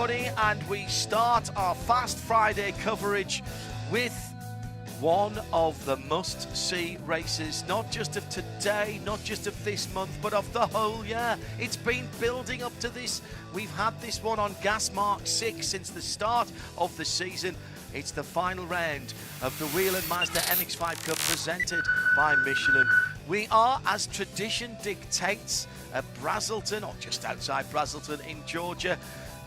everybody, and we start our Fast Friday coverage with one of the must-see races, not just of today, not just of this month, but of the whole year. It's been building up to this. We've had this one on gas mark 6 since the start of the season. It's the final round of the Whelen Mazda MX-5 Cup presented by Michelin. We are, as tradition dictates, at Brazelton, or just outside Brazelton in Georgia,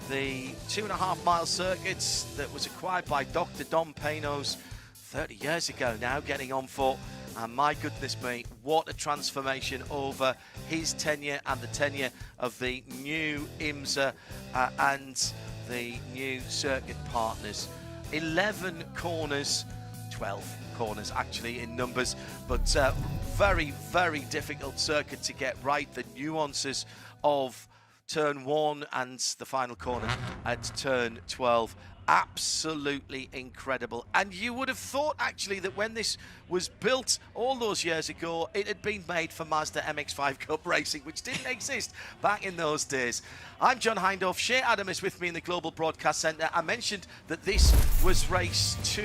the 2.5-mile circuit that was acquired by Dr. Dom Panos 30 years ago now, getting on for, and my goodness me, what a transformation over his tenure and the tenure of the new IMSA and the new circuit partners. 11 corners, 12 corners actually in numbers, but very, very difficult circuit to get right. The nuances of turn 1 and the final corner at turn 12. Absolutely incredible. And you would have thought actually that when this was built all those years ago, it had been made for Mazda MX-5 Cup racing, which didn't exist back in those days. I'm John Hindhaugh. Shea Adam is with me in the Global Broadcast Centre. I mentioned that this was race 2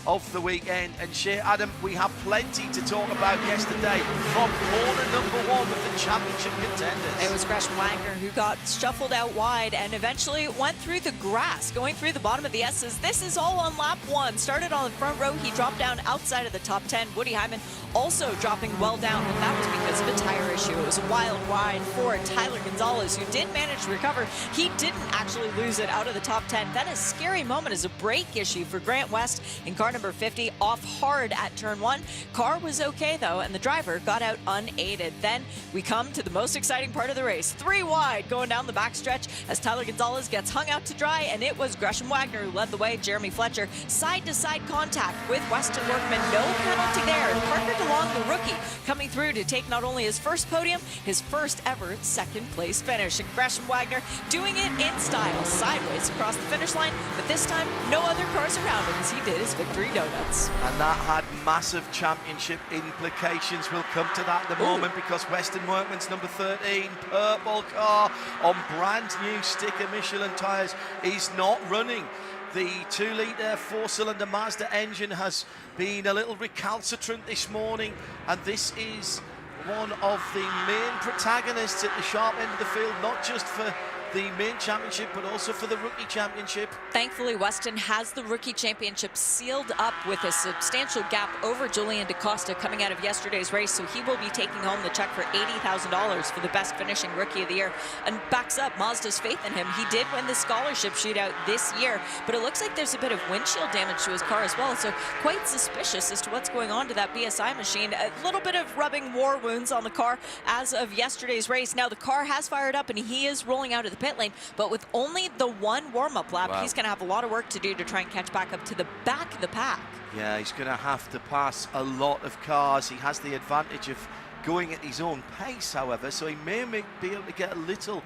of the weekend, and Shea Adam, we have plenty to talk about yesterday from corner number 1 with the championship contenders. It was Gresham Wagner who got shuffled out wide and eventually went through the grass, going through the bottom of the S's. This is all on lap 1. Started on the front row. He dropped down outside of the top 10. Woody Hyman also dropping well down, and that was because of a tire issue. It was a wild ride for Tyler Gonzalez, who did manage to recover. He didn't actually lose it out of the top 10. Then a scary moment is a brake issue for Grant West in car number 50, off hard at turn 1. Car was okay though, and the driver got out unaided. Then we come to the most exciting part of the race. 3 wide going down the backstretch as Tyler Gonzalez gets hung out to dry, and it was Gresham Wagner who led the way. Jeremy Fletcher side-to-side contact with Weston Workman. No penalty there. And Parker DeLong, the rookie, coming through to take not only his first podium, his first ever second place finish. And Gresham Wagner doing it in style, sideways across the finish line, but this time no other cars around him as he did his victory donuts. And that had massive championship implications. We'll come to that in a moment, because Weston Workman's number 13 purple car on brand new sticker Michelin tyres is not running. The 2-litre 4-cylinder Mazda engine has been a little recalcitrant this morning, and this is one of the main protagonists at the sharp end of the field, not just for the main championship, but also for the rookie championship. Thankfully, Weston has the rookie championship sealed up with a substantial gap over Julian DaCosta coming out of yesterday's race, so he will be taking home the check for $80,000 for the best finishing rookie of the year, and backs up Mazda's faith in him. He did win the scholarship shootout this year, but it looks like there's a bit of windshield damage to his car as well, so quite suspicious as to what's going on to that BSI machine. A little bit of rubbing war wounds on the car as of yesterday's race. Now the car has fired up and he is rolling out of the pit lane, but with only the 1 warm-up lap, he's going to have a lot of work to do to try and catch back up to the back of the pack. Yeah, he's going to have to pass a lot of cars. He has the advantage of going at his own pace, however, so he may be able to get a little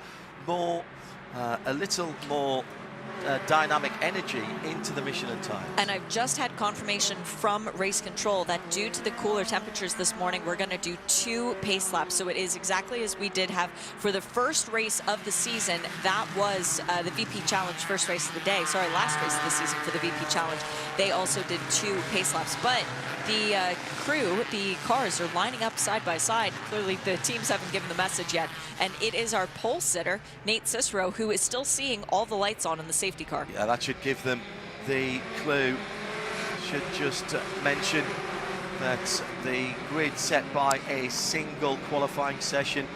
more dynamic energy into the Michelin tyres. And I've just had confirmation from race control that due to the cooler temperatures this morning, we're going to do 2 pace laps. So it is exactly as we did have for the first race of the season. That was the VP Challenge, first race of the day. Sorry, last race of the season for the VP Challenge. They also did 2 pace laps. But the crew, the cars are lining up side by side. Clearly, the teams haven't given the message yet. And it is our pole sitter, Nate Cicero, who is still seeing all the lights on in the safety car. Yeah, that should give them the clue. Should just mention that the grid set by a single qualifying session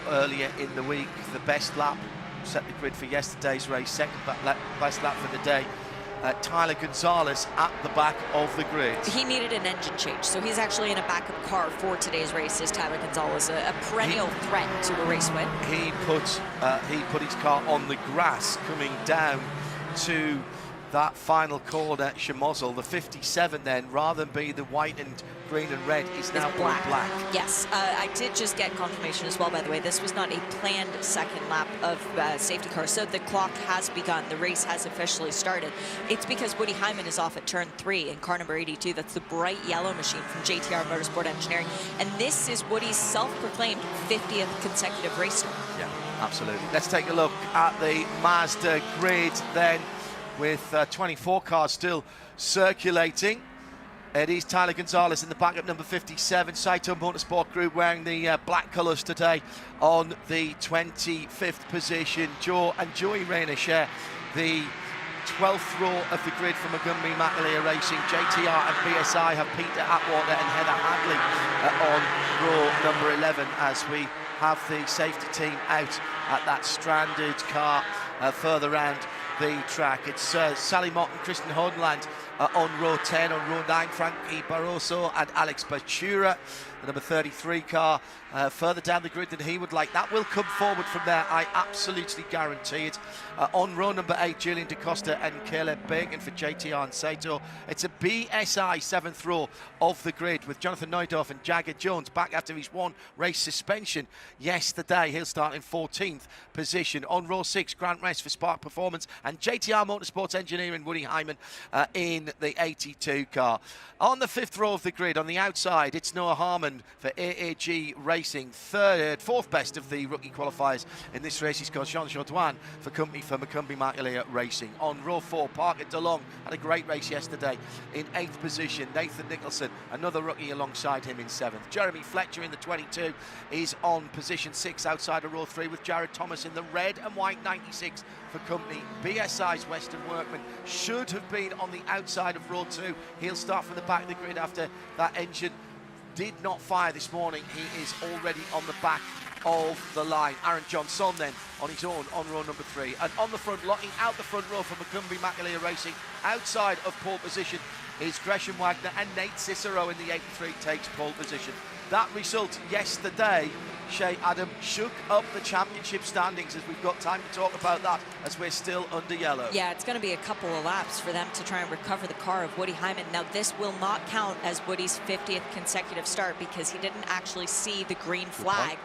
earlier in the week. The best lap set the grid for yesterday's race, second best lap for the day. Tyler Gonzalez at the back of the grid. He needed an engine change, so he's actually in a backup car for today's race. Is Tyler Gonzalez a perennial threat to a race win? He put his car on the grass coming down to that final corner at Chamozzle. The 57 then, rather than be the white and green and red, is now black. Yes, I did just get confirmation as well, by the way. This was not a planned second lap of safety car, so the clock has begun. The race has officially started. It's because Woody Hyman is off at turn 3 in car number 82. That's the bright yellow machine from JTR Motorsport Engineering. And this is Woody's self-proclaimed 50th consecutive race start. Yeah, Absolutely. Let's take a look at the Mazda grid then, with 24 cars still circulating. It is Tyler Gonzalez in the back at number 57, Saito Motorsport Group wearing the black colours today on the 25th position. Joe and Joey Rayner share the 12th row of the grid from Montgomery Macaleer Racing. JTR and BSI have Peter Atwater and Heather Hadley on row number 11 as we have the safety team out at that stranded car further round the track. It's Sally Mott and Kristen Hodenland on row 10. On row 9, Frankie Barroso and Alex Bachura, the number 33 car, further down the grid than he would like. That will come forward from there, I absolutely guarantee it. On row number 8, Julian DaCosta and Caleb Bacon for JTR and Saito. It's a BSI 7th row of the grid with Jonathan Neudorf and Jagger Jones back after his one race suspension yesterday. He'll start in 14th position. On row 6, Grant Rest for Spark Performance and JTR Motorsports Engineering, Woody Hyman in the 82 car. On the 5th row of the grid, on the outside, it's Noah Harmon for AAG Racing. Fourth best of the rookie qualifiers in this race. He's got Jean Jourdouin for company for Montgomery Macaleer Racing. On row 4, Parker DeLong had a great race yesterday in 8th position. Nathan Nicholson, another rookie, alongside him in 7th. Jeremy Fletcher in the 22 is on position 6 outside of row 3 with Jared Thomas in the red and white 96 for company. BSI's Western Workman should have been on the outside of row 2. He'll start from the back of the grid after that engine did not fire this morning. He is already on the back of the line. Aaron Johnson then on his own on row number 3. And on the front, locking out the front row for Montgomery Macaleer Racing, outside of pole position, is Gresham Wagner, and Nate Cicero in the 83 takes pole position. That result yesterday, Shea Adam, shook up the championship standings, as we've got time to talk about that as we're still under yellow. Yeah, it's going to be a couple of laps for them to try and recover the car of Woody Hyman. Now, this will not count as Woody's 50th consecutive start because he didn't actually see the green flag.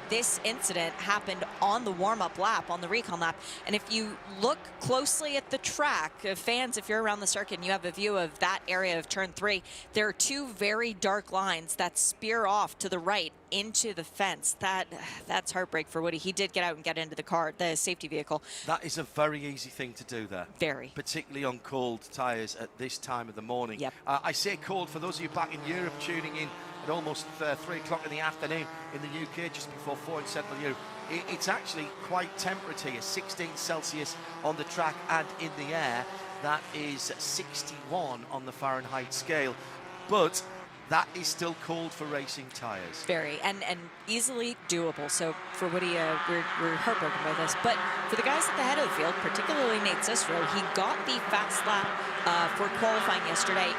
This incident happened on the warm-up lap, on the recon lap. And if you look closely at the track, fans, if you're around the circuit and you have a view of that area of turn 3, there are two very dark lines that spear off to the right into the fence. That's heartbreak for Woody. He did get out and get into the car, the safety vehicle. That is a very easy thing to do there. Very. Particularly on cold tyres at this time of the morning. Yep. I say cold for those of you back in Europe tuning in at almost 3 o'clock in the afternoon in the UK, just before 4 in Central Europe. It's actually quite temperate here, 16 Celsius on the track and in the air. That is 61 on the Fahrenheit scale. But that is still cold for racing tyres. Very, and easily doable. So for Woody, we're heartbroken by this. But for the guys at the head of the field, particularly Nate Cicero, he got the fast lap for qualifying yesterday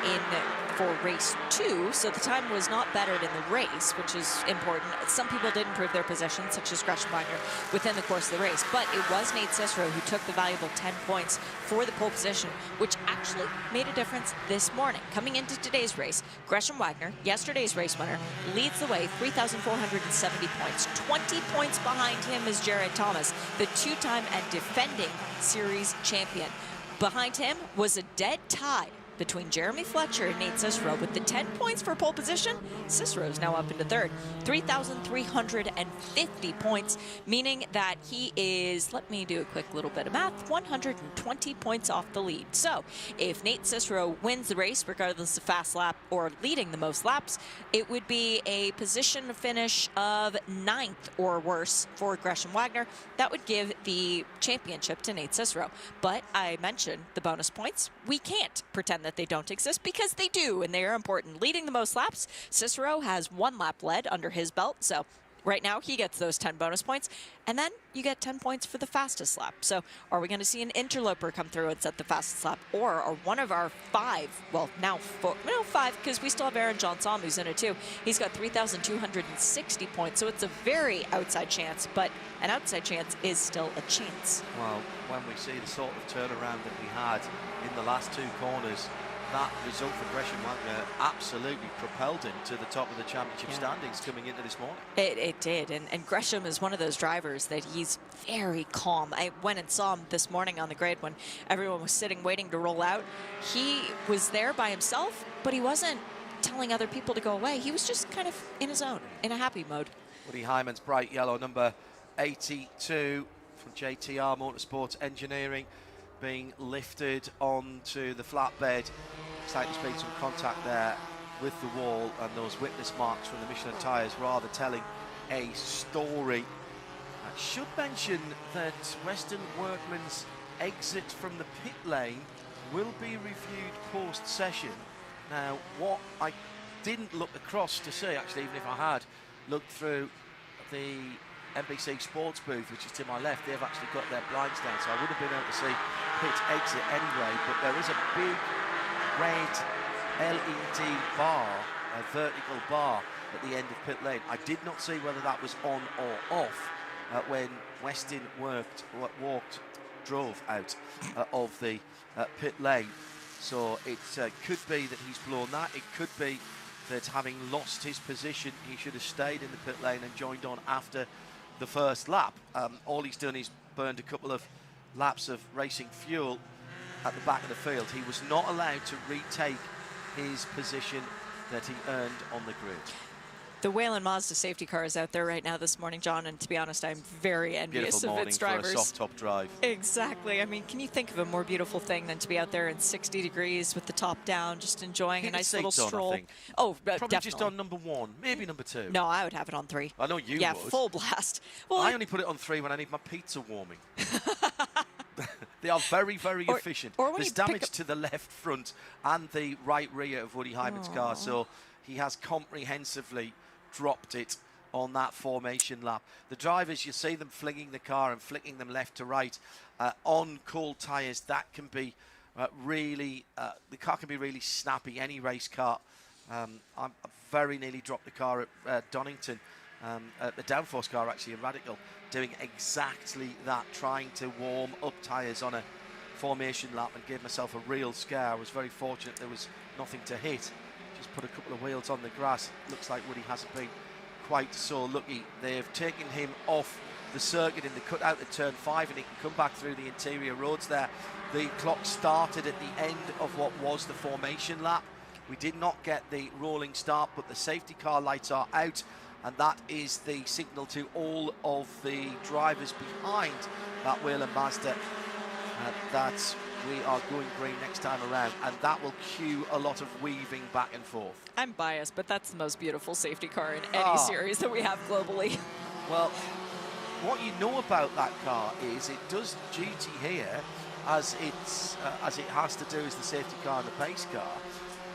for race 2, so the time was not bettered in the race, which is important. Some people did improve their position, such as Gresham Wagner, within the course of the race, but it was Nate Cicero who took the valuable 10 points for the pole position, which actually made a difference this morning. Coming into today's race, Gresham Wagner, yesterday's race winner, leads the way, 3,470 points. 20 points behind him is Jared Thomas, the two-time and defending series champion. Behind him was a dead tie between Jeremy Fletcher and Nate Cicero. With the 10 points for pole position, Cicero's now up into third. 3,350 points, meaning that he is, let me do a quick little bit of math, 120 points off the lead. So if Nate Cicero wins the race, regardless of fast lap or leading the most laps, it would be a position finish of 9th or worse for Gresham Wagner. That would give the championship to Nate Cicero. But I mentioned the bonus points. We can't pretend that they don't exist, because they do, and they are important. Leading the most laps, Cicero has 1 lap led under his belt, so right now he gets those 10 bonus points, and then you get 10 points for the fastest lap. So are we going to see an interloper come through and set the fastest lap, or are one of our 5, well, now 4, no, 5, because we still have Aaron Johnson who's in it too. He's got 3,260 points, so it's a very outside chance, but an outside chance is still a chance. Well, when we see the sort of turnaround that we had in the last 2 corners, that result for Gresham Wagner absolutely propelled him to the top of the championship standings coming into this morning. It did, and Gresham is one of those drivers that he's very calm. I went and saw him this morning on the grid when everyone was sitting waiting to roll out. He was there by himself, but he wasn't telling other people to go away. He was just kind of in his own, in a happy mode. Woody Hyman's bright yellow number 82 from JTR Motorsports Engineering being lifted onto the flatbed. Looks like there's been some contact there with the wall, and those witness marks from the Michelin tyres rather telling a story. I should mention that Western Workman's exit from the pit lane will be reviewed post-session. Now, what I didn't look across to see, actually, even if I had looked through the NBC Sports booth, which is to my left, they've actually got their blinds down, so I would have been able to see pit exit anyway, but there is a big red LED bar, a vertical bar at the end of pit lane. I did not see whether that was on or off when Weston drove out of the pit lane. So it could be that he's blown that. It could be that having lost his position, he should have stayed in the pit lane and joined on after the first lap. All he's done is burned a couple of laps of racing fuel at the back of the field. He was not allowed to retake his position that he earned on the grid. The Whelen Mazda safety car is out there right now this morning, John, and to be honest, I'm very envious of its drivers. For a soft top drive. Exactly. I mean, can you think of a more beautiful thing than to be out there in 60 degrees with the top down, just enjoying a nice little stroll? Oh, probably definitely. Just on number 1, maybe number 2. No, I would have it on 3. I know you would. Yeah, full blast. Well, I only put it on 3 when I need my pizza warming. They are very, very efficient. There's damage to the left front and the right rear of Woody Hyman's car, so he has comprehensively dropped it on that formation lap. The drivers, you see them flinging the car and flicking them left to right on cold tyres. That can be really, the car can be really snappy, any race car. I very nearly dropped the car at Donington, the downforce car actually, in Radical, doing exactly that, trying to warm up tyres on a formation lap and gave myself a real scare. I was very fortunate there was nothing to hit. Just put a couple of wheels on the grass. Looks like Woody hasn't been quite so lucky. They've taken him off the circuit in the cutout at turn 5, and he can come back through the interior roads there. The clock started at the end of what was the formation lap. We did not get the rolling start, but the safety car lights are out, and that is the signal to all of the drivers behind that Whelen Mazda that we are going green next time around, and that will cue a lot of weaving back and forth. I'm biased, but that's the most beautiful safety car in any series that we have globally. Well, what you know about that car is it does duty here as it has to do as the safety car and the pace car,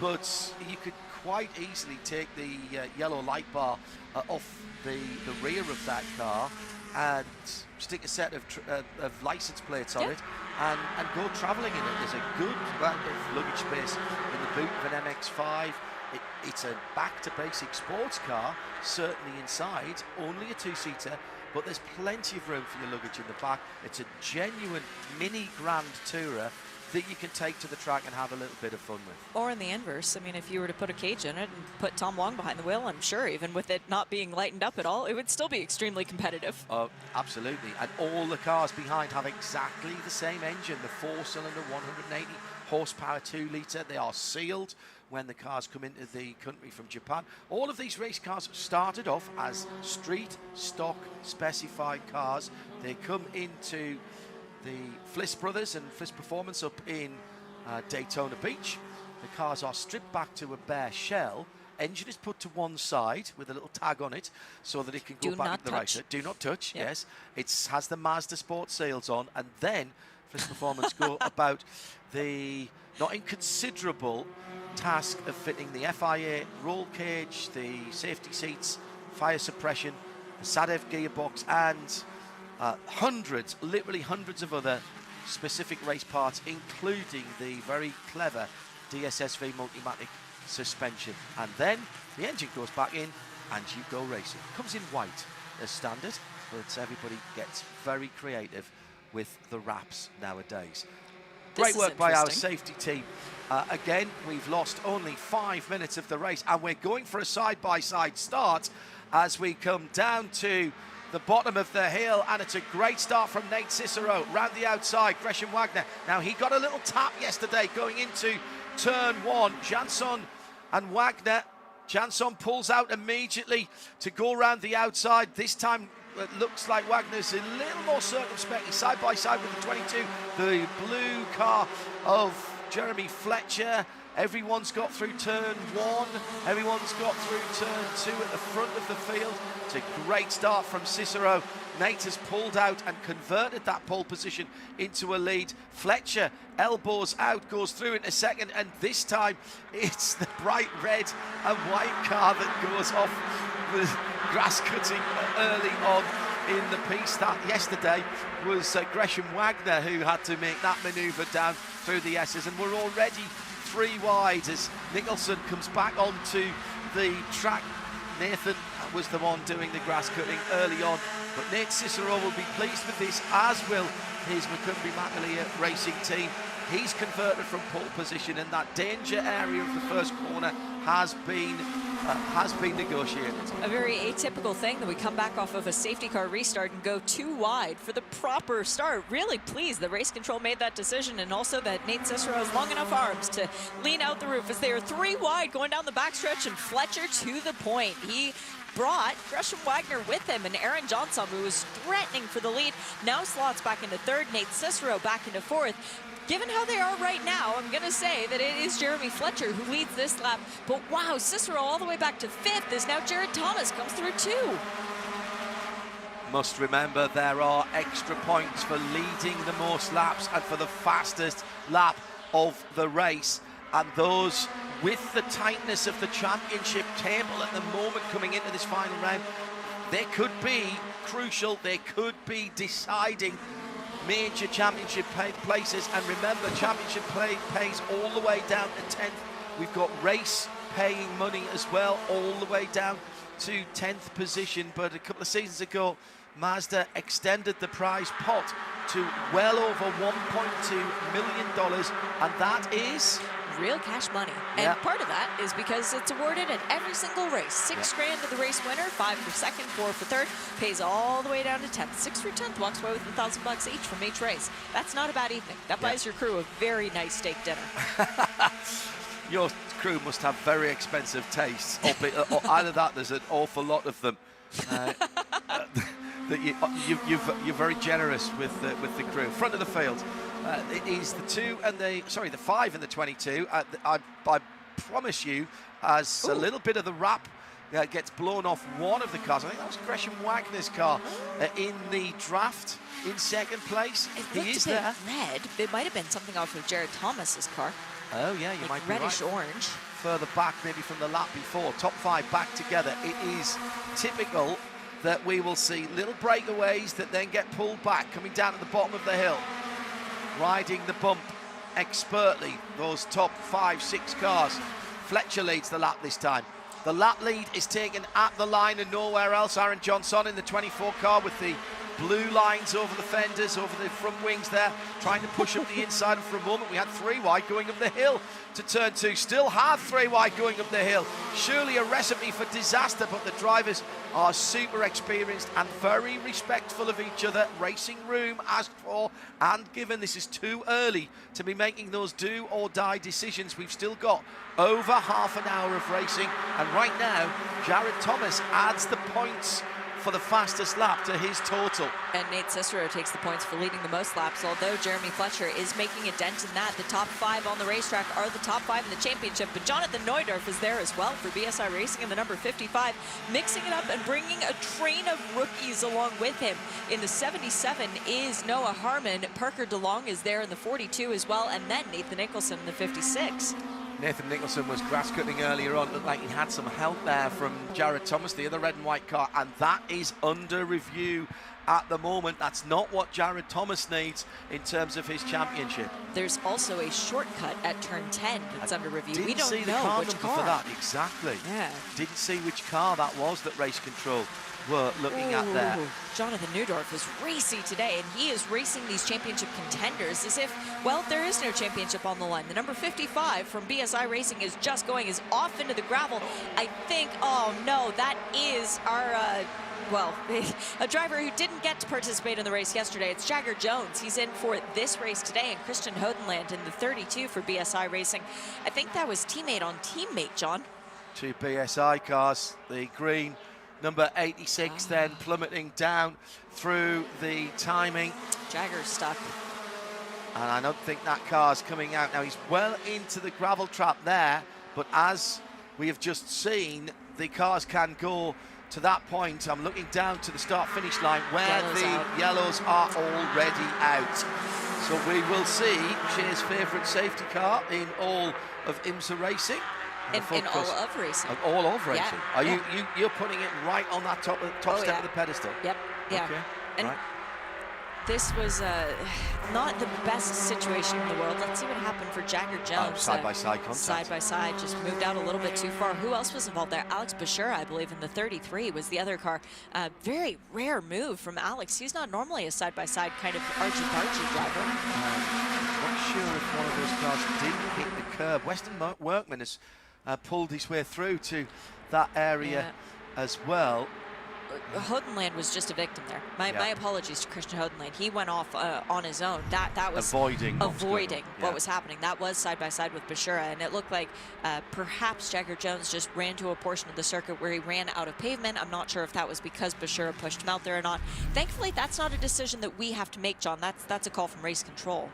but you could quite easily take the yellow light bar off the rear of that car and stick a set of license plates on it and go travelling in it. There's a good amount of luggage space in the boot of an MX-5. It's a back-to-basic sports car, certainly inside, only a 2-seater, but there's plenty of room for your luggage in the back. It's a genuine mini Grand Tourer that you can take to the track and have a little bit of fun with. Or in the inverse, I mean, if you were to put a cage in it and put Tom Long behind the wheel, I'm sure even with it not being lightened up at all, it would still be extremely competitive. Absolutely. And all the cars behind have exactly the same engine, the 4-cylinder, 180 horsepower 2-litre. They are sealed when the cars come into the country from Japan. All of these race cars started off as street stock specified cars. They come into the Flis Brothers and Flis Performance up in Daytona Beach. The cars are stripped back to a bare shell. Engine is put to one side with a little tag on it so that it can go back into the racer. Do not touch, yes. It has the Mazda Sport seals on, and then Flis Performance go about the not inconsiderable task of fitting the FIA roll cage, the safety seats, fire suppression, the SADEV gearbox, and hundreds, literally hundreds of other specific race parts, including the very clever DSSV Multimatic suspension. And then the engine goes back in and you go racing. Comes in white as standard, but everybody gets very creative with the wraps nowadays. Great work by our safety team. Again, we've lost only 5 minutes of the race, and we're going for a side-by-side start as we come down to the bottom of the hill, and it's a great start from Nate Cicero round the outside. Gresham Wagner, now he got a little tap yesterday going into turn 1. Jansson and Wagner. Jansson pulls out immediately to go round the outside. This time It looks like Wagner's a little more circumspect. He's side by side with the 22, the blue car of Jeremy Fletcher. Everyone's got through turn 1. Everyone's got through turn 2 at the front of the field. It's a great start from Cicero. Nate has pulled out and converted that pole position into a lead. Fletcher elbows out, goes through into second, and this time it's the bright red and white car that goes off the grass cutting early on in the piece. That yesterday was Gresham Wagner who had to make that manoeuvre down through the S's, and we're already 3 wide as Nicholson comes back onto the track. Nathan was the one doing the grass cutting early on, but Nate Cicero will be pleased with this, as will his McCumbee McAleer racing team. He's converted from pole position, and that danger area of the first corner has been negotiated. A very atypical thing that we come back off of a safety car restart and go 2 wide for the proper start. Really pleased that race control made that decision, and also that Nate Cicero has long enough arms to lean out the roof as they are 3 wide going down the backstretch, and Fletcher to the point. He brought Gresham Wagner with him, and Aaron Johnson, who was threatening for the lead, now slots back into 3rd. Nate Cicero back into 4th. Given how they are right now, I'm going to say that it is Jeremy Fletcher who leads this lap. But wow, Cicero all the way back to 5th as now Jared Thomas comes through 2. Must remember there are extra points for leading the most laps and for the fastest lap of the race. And those, with the tightness of the championship table at the moment coming into this final round, they could be crucial, they could be deciding major championship places. And remember, championship play pays all the way down to 10th. We've got race paying money as well, all the way down to 10th position. But a couple of seasons ago, Mazda extended the prize pot to well over $1.2 million, and that is real cash money. And part of that is because it's awarded at every single race. 6 grand to the race winner, 5 for 2nd, 4 for 3rd, pays all the way down to 10th. 6th through 10th walks away with $1,000 each from each race. That's not a bad evening. That buys your crew a very nice steak dinner. Your crew must have very expensive tastes. Or either that, there's an awful lot of them. That you're very generous with the crew. Front of the field. It is the 5 and the 22. I promise you, as a little bit of the wrap gets blown off one of the cars. I think that was Gresham Wagner's car in the draft in 2nd place. He is there. Red. It might have been something off of Jared Thomas's car. Oh yeah, you might be right. Reddish orange. Further back, maybe from the lap before. Top 5 back together. It is typical that we will see little breakaways that then get pulled back, coming down to the bottom of the hill. Riding the bump expertly, those top 5, 6 cars. Fletcher leads the lap this time. The lap lead is taken at the line and nowhere else. Aaron Johnson in the 24 car with the blue lines over the fenders, over the front wings there, trying to push up the inside. And for a moment we had 3 wide going up the hill to turn 2. Still have 3 wide going up the hill. Surely a recipe for disaster, but the drivers are super experienced and very respectful of each other. Racing room asked for and given. This is too early to be making those do or die decisions. We've still got over half an hour of racing, and right now Jared Thomas adds the points for the fastest lap to his total. And Nate Cicero takes the points for leading the most laps, although Jeremy Fletcher is making a dent in that. The top 5 on the racetrack are the top 5 in the championship, but Jonathan Neudorf is there as well for BSI Racing in the number 55, mixing it up and bringing a train of rookies along with him. In the 77 is Noah Harmon. Parker DeLong is there in the 42 as well, and then Nathan Nicholson in the 56. Nathan Nicholson was grass cutting earlier on. Looked like he had some help there from Jared Thomas, the other red and white car, and that is under review at the moment. That's not what Jared Thomas needs in terms of his championship. There's also a shortcut at turn 10 that's under review. We don't see the know car which number car. for that. Exactly. Yeah. Didn't see which car that was that race control were looking at there. Jonathan Neudorf is racy today, and he is racing these championship contenders as if, well, there is no championship on the line. The number 55 from BSI Racing is off into the gravel. I think, oh no, that is our, well, a driver who didn't get to participate in the race yesterday. It's Jagger Jones. He's in for this race today, and Christian Hodenland in the 32 for BSI Racing. I think that was teammate on teammate, John. 2 BSI cars, the green number 86 then plummeting down through the timing. Jagger's stuck. And I don't think that car's coming out. Now, he's well into the gravel trap there, but as we have just seen, the cars can go to that point. I'm looking down to the start-finish line where yellows are already out. So we will see Shea's favourite safety car in all of IMSA racing. In all of racing. All of racing. Yeah. Are you're putting it right on that top step of the pedestal? Yep. Yeah. Okay. And right. This was not the best situation in the world. Let's see what happened for Jagger Jones. Side-by-side contact. Side-by-side, just moved out a little bit too far. Who else was involved there? Alex Bashura, I believe, in the 33 was the other car. Very rare move from Alex. He's not normally a side-by-side kind of argy-bargy driver. Not sure if one of those cars didn't hit the curb. Weston Workman has pulled his way through to that area as well. Hodenland was just a victim there. My apologies to Christian Hodenland. He went off on his own. That was avoiding what was happening. That was side by side with Bashura, and it looked like perhaps Jagger Jones just ran to a portion of the circuit where he ran out of pavement. I'm not sure if that was because Bashura pushed him out there or not. Thankfully, that's not a decision that we have to make, John. That's a call from race control.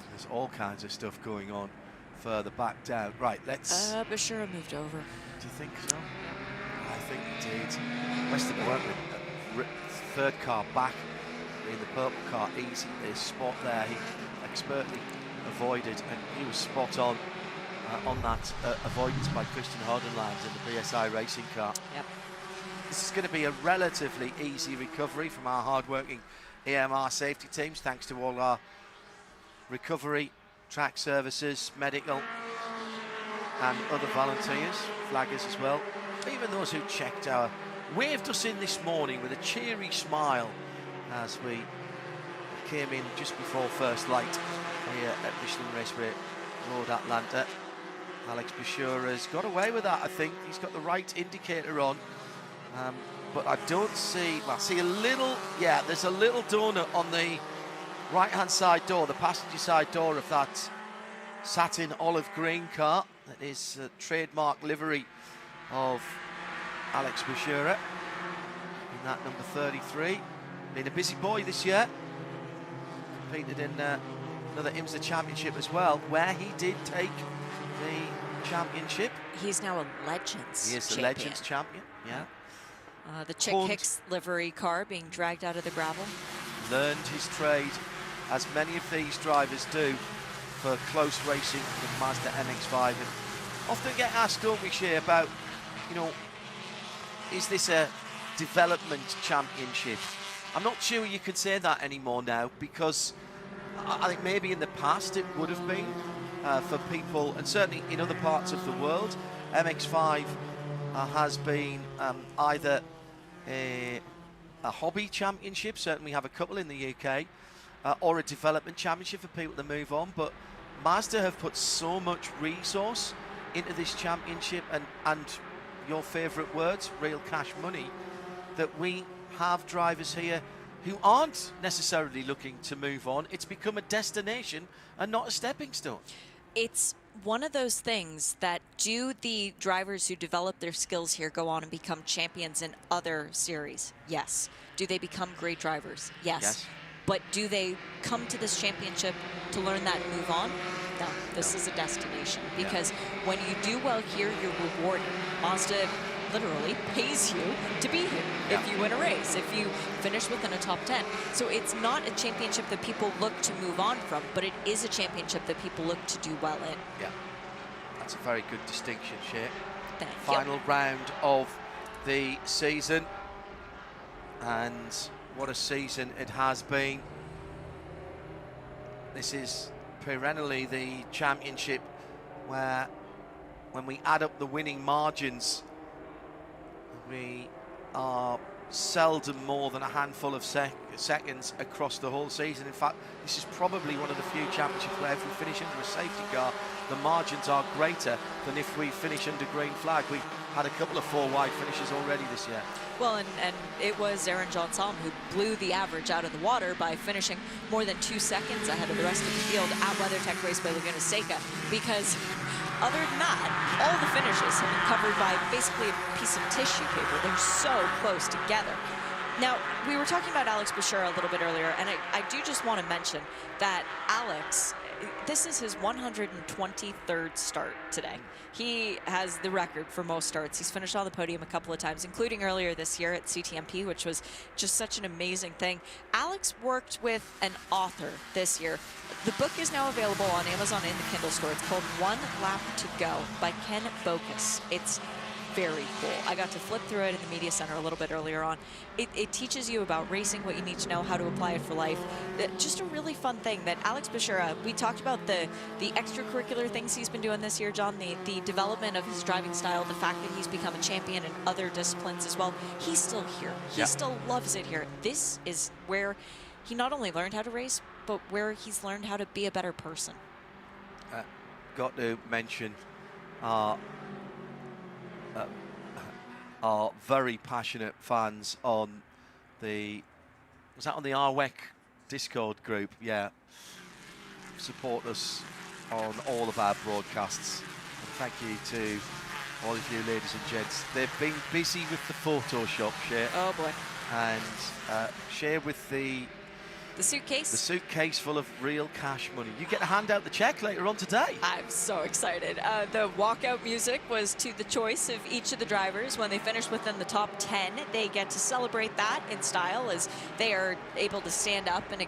There's all kinds of stuff going on further back down. Right, let's. Bashura moved over. Do you think so? I think he did. Weston Workman, third car back in the purple car, easy. His spot there, he expertly avoided, and he was spot on that avoidance by Christian Hodenland in the BSI racing car. Yep. This is going to be a relatively easy recovery from our hard-working EMR safety teams, thanks to all our recovery, track services, medical, and other volunteers, flaggers as well. Even those who waved us in this morning with a cheery smile as we came in just before first light here at Michelin Raceway Road, Atlanta. Alex Bashura's got away with that, I think. He's got the right indicator on. But I don't see, well, I see a little, there's a little donut on the right-hand side door, the passenger side door of that satin olive green car. That is a trademark livery of Alex Bashura in that number 33. Been a busy boy this year. Competed in another IMSA championship as well, where he did take the championship. He's now a Legends He is the champion. Legends champion, yeah. The Chick Hicks livery car being dragged out of the gravel. Learned his trade, as many of these drivers do, for close racing with Mazda MX-5. And often get asked, don't we, Shea, about, you know, is this a development championship? I'm not sure you could say that anymore now, because I think maybe in the past it would have been for people, and certainly in other parts of the world. MX-5 has been either a hobby championship, certainly we have a couple in the UK, or a development championship for people to move on. But Mazda have put so much resource into this championship, and your favourite words, real cash money, that we have drivers here who aren't necessarily looking to move on. It's become a destination and not a stepping stone. It's one of those things that, do the drivers who develop their skills here go on and become champions in other series? Yes. Do they become great drivers? Yes. But do they come to this championship to learn that and move on? No, this is a destination, because when you do well here, you're rewarded. Mazda literally pays you to be here if you win a race, if you finish within a top 10. So it's not a championship that people look to move on from, but it is a championship that people look to do well in. Yeah, that's a very good distinction, Shea. Thank you. Final round of the season, and what a season it has been. This is perennially the championship where, when we add up the winning margins, we are seldom more than a handful of seconds across the whole season. In fact, this is probably one of the few championships where if we finish under a safety car, the margins are greater than if we finish under green flag. We've had a couple of 4-wide finishes already this year. Well, and it was Aaron Johnson who blew the average out of the water by finishing more than 2 seconds ahead of the rest of the field at WeatherTech Raceway Laguna Seca, because other than that, all the finishes have been covered by basically a piece of tissue paper. They're so close together. Now, we were talking about Alex Bashura a little bit earlier, and I do just want to mention that Alex, this is his 123rd start today. He has the record for most starts. He's finished on the podium a couple of times, including earlier this year at CTMP, which was just such an amazing thing. Alex worked with an author this year. The book is now available on Amazon in the Kindle store. It's called One Lap to Go by Ken Bokus. It's very cool. I got to flip through it in the media center a little bit earlier on. It teaches you about racing, what you need to know, how to apply it for life. Just a really fun thing that Alex Bashura, we talked about the extracurricular things he's been doing this year, John, the development of his driving style, the fact that he's become a champion in other disciplines as well. He's still here. He still loves it here. This is where he not only learned how to race, but where he's learned how to be a better person. Got to mention are very passionate fans on the, was that on the RWEC Discord group? Yeah. Support us on all of our broadcasts. And thank you to all of you ladies and gents. They've been busy with the Photoshop, Cher. Oh boy. And Cher with the suitcase? The suitcase full of real cash money. You get to hand out the check later on today. I'm so excited. The walkout music was to the choice of each of the drivers. When they finish within the top 10, they get to celebrate that in style as they are able to stand up and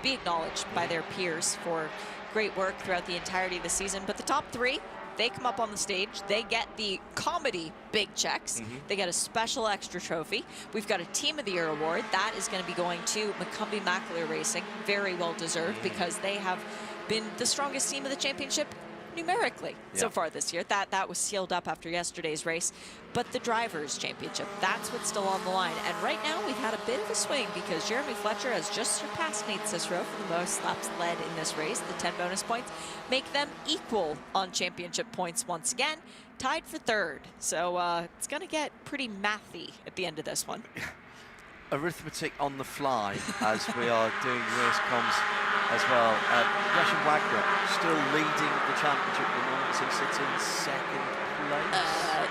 be acknowledged by their peers for great work throughout the entirety of the season. But the top 3, they come up on the stage, they get the comedy big checks, they get a special extra trophy. We've got a Team of the Year award. That is going to be going to McCumbee Mackler Racing. Very well deserved because they have been the strongest team of the championship numerically so far this year. That was sealed up after yesterday's race. But the Drivers' Championship, that's what's still on the line. And right now, we've had a bit of a swing because Jeremy Fletcher has just surpassed Nate Cicero for the most laps led in this race. The 10 bonus points make them equal on championship points once again, tied for 3rd. So it's going to get pretty mathy at the end of this one. Arithmetic on the fly as we are doing race comms as well. Gresham Wagner still leading the championship at the moment, so he sits in 2nd place.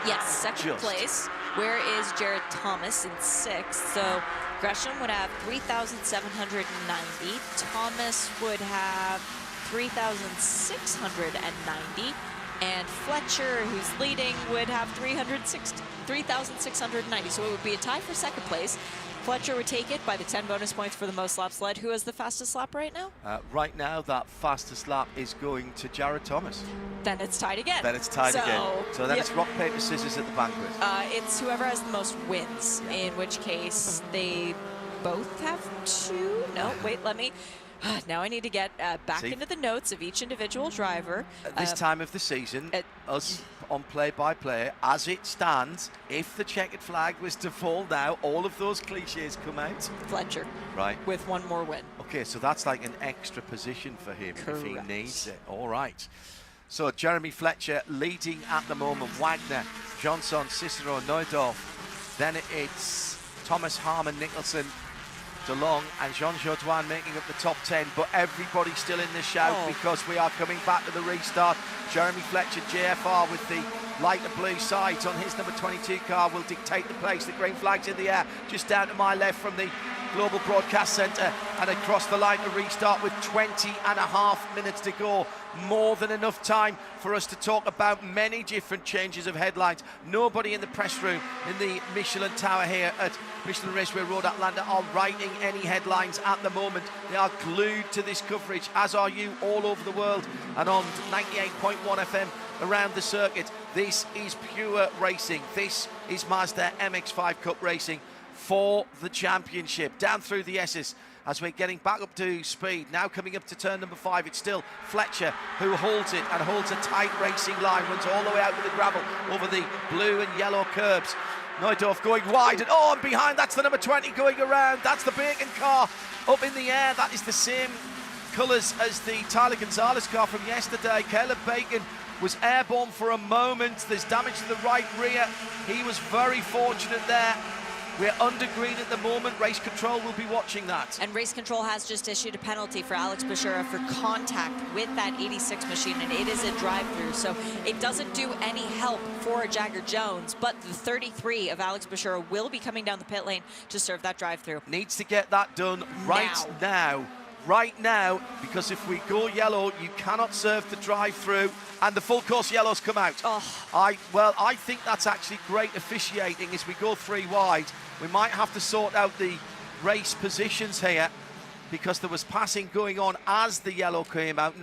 Yes, 2nd place. Where is Jared Thomas in 6th? So Gresham would have 3,790. Thomas would have 3,690. And Fletcher, who's leading, would have 3,690. So it would be a tie for 2nd place. Fletcher would take it by the 10 bonus points for the most laps led. Who has the fastest lap right now? Right now, that fastest lap is going to Jared Thomas. Then it's tied again. Then it's tied again. So then it's rock, paper, scissors at the banquet. It's whoever has the most wins, in which case they both have 2. No, wait, let me... Now I need to get back into the notes of each individual driver. At this time of the season, us on play-by-play, as it stands, if the checkered flag was to fall now, all of those cliches come out. Fletcher. Right. With 1 more win. Okay, so that's like an extra position for him. Correct. If he needs it. All right. So Jeremy Fletcher leading at the moment. Wagner, Johnson, Cicero, Neudorf. Then it's Thomas, Harmon, Nicholson, DeLong and Jean Jourdouin making up the top 10, but everybody still in the shout because we are coming back to the restart. Jeremy Fletcher, JFR, with the lighter blue sides on his number 22 car will dictate the pace. The green flag's in the air, just down to my left from the Global Broadcast Centre, and across the line to restart with 20.5 minutes to go. More than enough time for us to talk about many different changes of headlines. Nobody in the press room in the Michelin Tower here at Michelin Raceway Road, Atlanta, are writing any headlines at the moment. They are glued to this coverage, as are you all over the world, and on 98.1 FM around the circuit. This is pure racing. This is Mazda MX-5 Cup racing for the championship. Down through the S's as we're getting back up to speed. Now coming up to turn number 5, it's still Fletcher who holds it and holds a tight racing line, runs all the way out with the gravel over the blue and yellow curbs. Neudorf going wide, and and behind, that's the number 20 going around. That's the Bacon car up in the air. That is the same colours as the Tyler Gonzalez car from yesterday. Caleb Bacon was airborne for a moment. There's damage to the right rear. He was very fortunate there. We're under green at the moment. Race control will be watching that. And race control has just issued a penalty for Alex Bashura for contact with that 86 machine, and it is a drive-through, so it doesn't do any help for Jagger Jones, but the 33 of Alex Bashura will be coming down the pit lane to serve that drive-through. Needs to get that done right now, because if we go yellow, you cannot serve the drive-through, and the full course yellows come out. I think that's actually great officiating as we go 3 wide. We might have to sort out the race positions here, because there was passing going on as the yellow came out.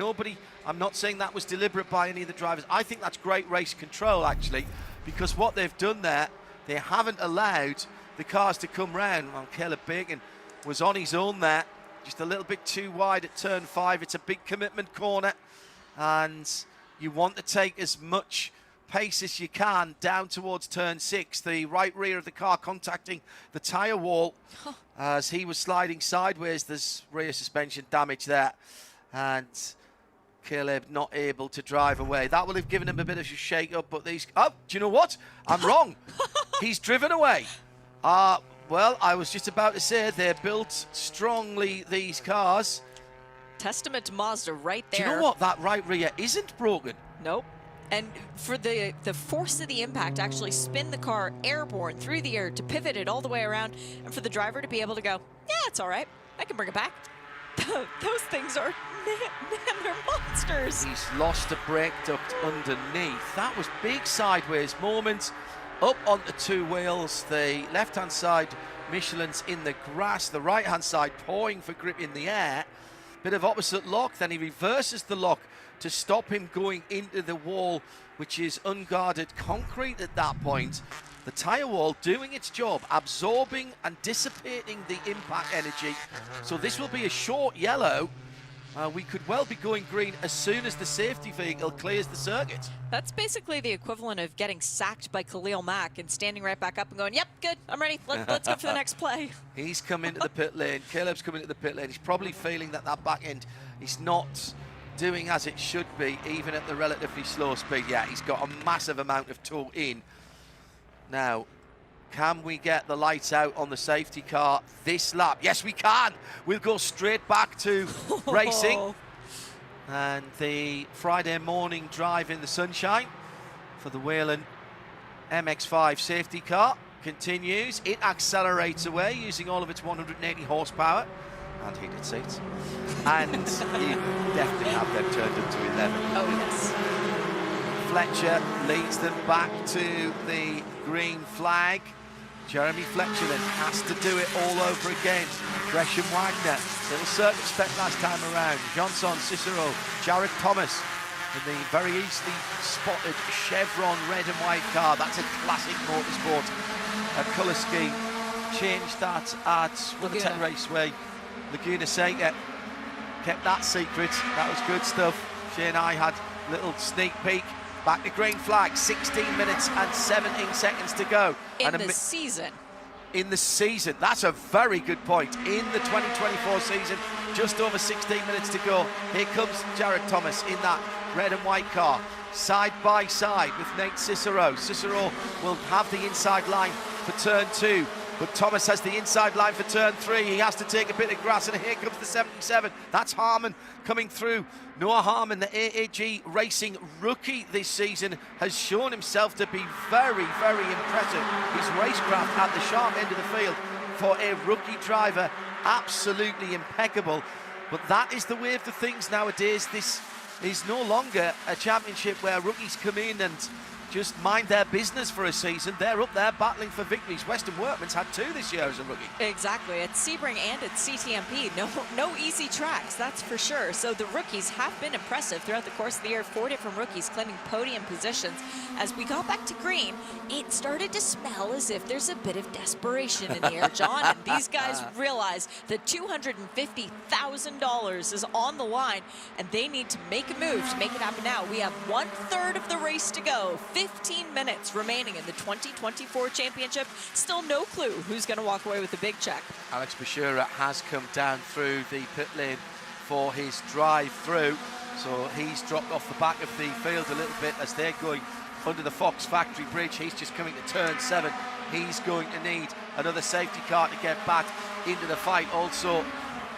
I'm not saying that was deliberate by any of the drivers. I think that's great race control, actually, because what they've done there, they haven't allowed the cars to come round. Well, Caleb Bacon was on his own there, just a little bit too wide at turn 5. It's a big commitment corner, and you want to take as much pace as you can down towards turn 6. The right rear of the car contacting the tyre wall as he was sliding sideways. There's rear suspension damage there, and Caleb not able to drive away. That will have given him a bit of a shake-up, but these... Oh, do you know what? I'm wrong. He's driven away. Well, I was just about to say they're built strongly, these cars. Testament to Mazda right there. Do you know what? That right rear isn't broken. Nope. And for the force of the impact to actually spin the car airborne through the air to pivot it all the way around, and for the driver to be able to go, yeah, it's all right, I can bring it back. Those things are, man, they're monsters. He's lost a brake duct underneath. That was big sideways moment. Up onto 2 wheels, the left-hand side Michelin's in the grass, the right-hand side pawing for grip in the air. Bit of opposite lock, then he reverses the lock to stop him going into the wall, which is unguarded concrete at that point. The tyre wall doing its job, absorbing and dissipating the impact energy. So this will be a short yellow. We could well be going green as soon as the safety vehicle clears the circuit. That's basically the equivalent of getting sacked by Khalil Mack and standing right back up and going, yep, good, I'm ready, let's go for the next play. He's come into the pit lane, Caleb's come into the pit lane. He's probably feeling that back end is not doing as it should be, even at the relatively slow speed. Yeah, he's got a massive amount of tow in. Now, can we get the lights out on the safety car this lap? Yes, we can. We'll go straight back to racing. And the Friday morning drive in the sunshine for the Whelen MX-5 safety car continues. It accelerates away using all of its 180 horsepower and heated seats. And you definitely have them turned up to 11. Oh, yes. Fletcher leads them back to the green flag. Jeremy Fletcher then has to do it all over again. Gresham Wagner, little circumspect last time around. Johnson, Cicero, Jared Thomas in the very easily spotted Chevron red and white car. That's a classic motorsport colour scheme. Changed that at WeatherTech Raceway. Laguna Seca kept that secret. That was good stuff. Shane and I had a little sneak peek. Back to green flag, 16 minutes and 17 seconds to go. In the season. In the season, that's a very good point. In the 2024 season, just over 16 minutes to go. Here comes Jared Thomas in that red and white car, side by side with Nate Cicero. Cicero will have the inside line for turn 2. But Thomas has the inside line for turn 3. He has to take a bit of grass, and here comes the 77. That's Harmon coming through. Noah Harmon, the AAG Racing rookie this season, has shown himself to be very, very impressive. His racecraft at the sharp end of the field for a rookie driver, absolutely impeccable. But that is the way of the things nowadays. This is no longer a championship where rookies come in and just mind their business for a season. They're up there battling for victories. Western Workman's had 2 this year as a rookie. Exactly. At Sebring and at CTMP, no easy tracks, that's for sure. So the rookies have been impressive throughout the course of the year. 4 different rookies claiming podium positions. As we got back to green, it started to smell as if there's a bit of desperation in the air, John. And these guys realize that $250,000 is on the line, and they need to make a move to make it happen now. We have 1/3 of the race to go. 15 minutes remaining in the 2024 championship. Still no clue who's going to walk away with the big check. Alex Bashura has come down through the pit lane for his drive through. So he's dropped off the back of the field a little bit as they're going under the Fox Factory Bridge. He's just coming to turn 7. he's going to need another safety car to get back into the fight. Also,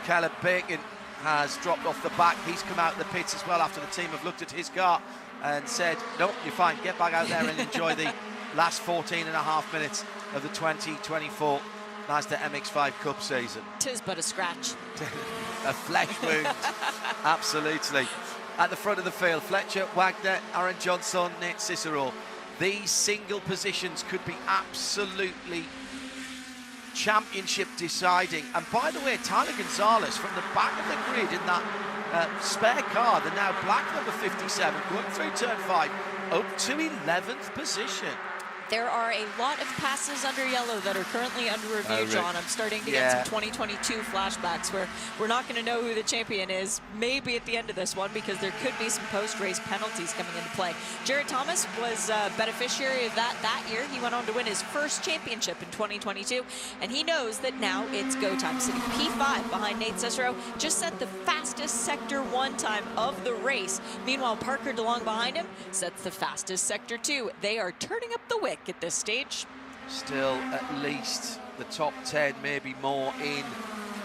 Caleb Bacon has dropped off the back. He's come out of the pits as well after the team have looked at his car and said, no, you're fine, get back out there and enjoy the last 14.5 minutes of the 2024 Mazda MX-5 Cup season. Tis but a scratch. A flesh wound, absolutely. At the front of the field, Fletcher, Wagner, Aaron Johnson, Nate Cicero. These single positions could be absolutely championship deciding. And by the way, Tyler Gonzalez from the back of the grid in that spare car, the now black number 57, going through turn 5, up to 11th position. There are a lot of passes under yellow that are currently under review, John. I'm starting to get some 2022 flashbacks where we're not going to know who the champion is, maybe at the end of this one, because there could be some post-race penalties coming into play. Jared Thomas was a beneficiary of that year. He went on to win his first championship in 2022, and he knows that now it's go time. Sitting P5 behind Nate Cicero, just set the fastest Sector 1 time of the race. Meanwhile, Parker DeLong behind him sets the fastest Sector 2. They are turning up the wick at this stage. Still at least the top 10, maybe more, in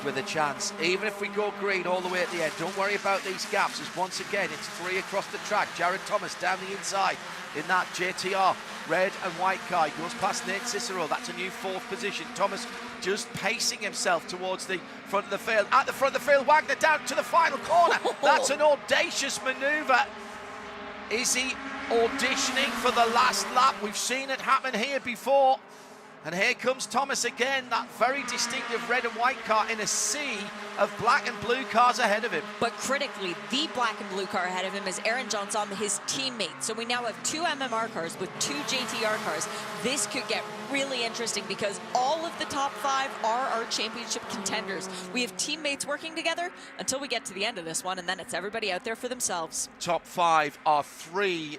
with a chance. Even if we go green all the way at the end, don't worry about these gaps, as once again it's 3 across the track. Jared Thomas down the inside in that JTR red and white car. He goes past Nate Cicero. That's a new 4th position. Thomas just pacing himself towards the front of the field. At the front of the field, Wagner down to the final corner. That's an audacious maneuver. Is he auditioning for the last lap? We've seen it happen here before. And here comes Thomas again, that very distinctive red and white car in a sea of black and blue cars ahead of him. But critically, the black and blue car ahead of him is Aaron Johnson, his teammate. So we now have 2 MMR cars with 2 JTR cars. This could get really interesting because all of the top 5 are our championship contenders. We have teammates working together until we get to the end of this one, and then it's everybody out there for themselves. Top 5 are 3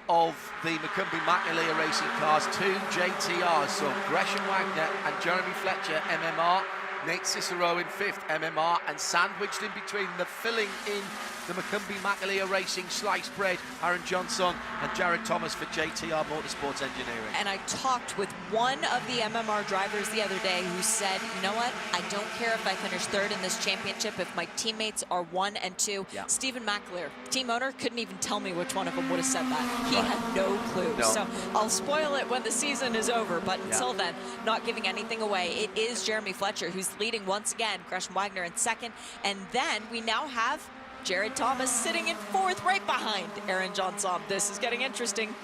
of the McCumbee-McNally Racing cars, 2 JTRs, so Gresham Wagner and Jeremy Fletcher, MMR, Nate Cicero in 5th, MMR, and sandwiched in between, the filling in the McCumbee-McNally Racing sliced bread, Aaron Johnson and Jared Thomas for JTR Motorsports Engineering. And I talked with one of the MMR drivers the other day who said, you know what, I don't care if I finish 3rd in this championship if my teammates are 1 and 2. Yeah. Stephen McAleer, team owner, couldn't even tell me which one of them would have said that. He had no clue. No. So I'll spoil it when the season is over, but until then, not giving anything away. It is Jeremy Fletcher who's leading once again, Gresham Wagner in 2nd, and then we now have Jared Thomas sitting in 4th right behind Aaron Johnson. This is getting interesting.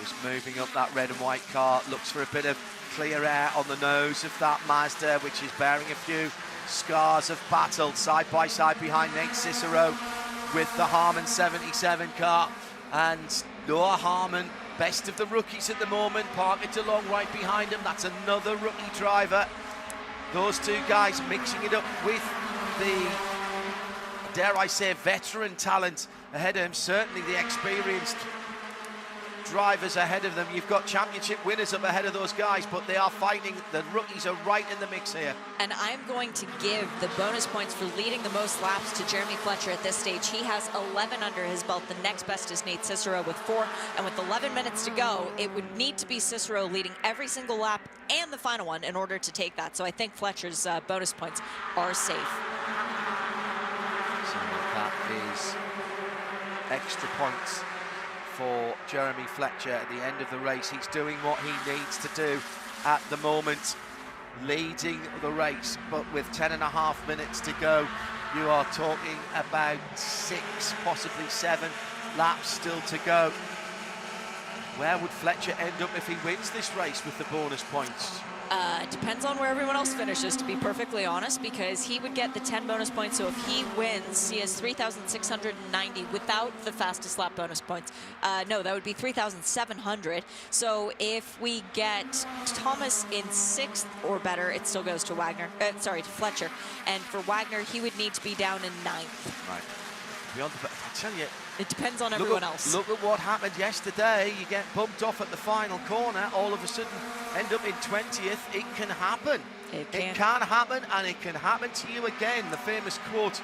Just moving up that red and white car, looks for a bit of clear air on the nose of that Mazda, which is bearing a few scars of battle, side by side behind Nate Cicero with the Harman 77 car. And Noah Harman, best of the rookies at the moment. Parker DeLong right behind him. That's another rookie driver. Those 2 guys mixing it up with the, dare I say, veteran talent ahead of him. Certainly the experienced drivers ahead of them. You've got championship winners up ahead of those guys, but they are fighting. The rookies are right in the mix here. And I'm going to give the bonus points for leading the most laps to Jeremy Fletcher at this stage. He has 11 under his belt. The next best is Nate Cicero with 4. And with 11 minutes to go, it would need to be Cicero leading every single lap and the final one in order to take that. So I think Fletcher's bonus points are safe. So that is extra points for Jeremy Fletcher at the end of the race. He's doing what he needs to do at the moment, leading the race, but with 10.5 minutes to go, you are talking about 6, possibly 7 laps still to go. Where would Fletcher end up if he wins this race with the bonus points? Depends on where everyone else finishes, to be perfectly honest, because he would get the 10 bonus points. So if he wins, he has 3,690 without the fastest lap bonus points. No, that would be 3,700. So if we get Thomas in 6th or better, it still goes to Wagner. Sorry, to Fletcher. And for Wagner, he would need to be down in 9th. Right. Beyond the, I tell you, it depends on everyone else. Look at what happened yesterday. You get bumped off at the final corner, all of a sudden end up in 20th. It can happen. It can happen, and it can happen to you again. The famous quote,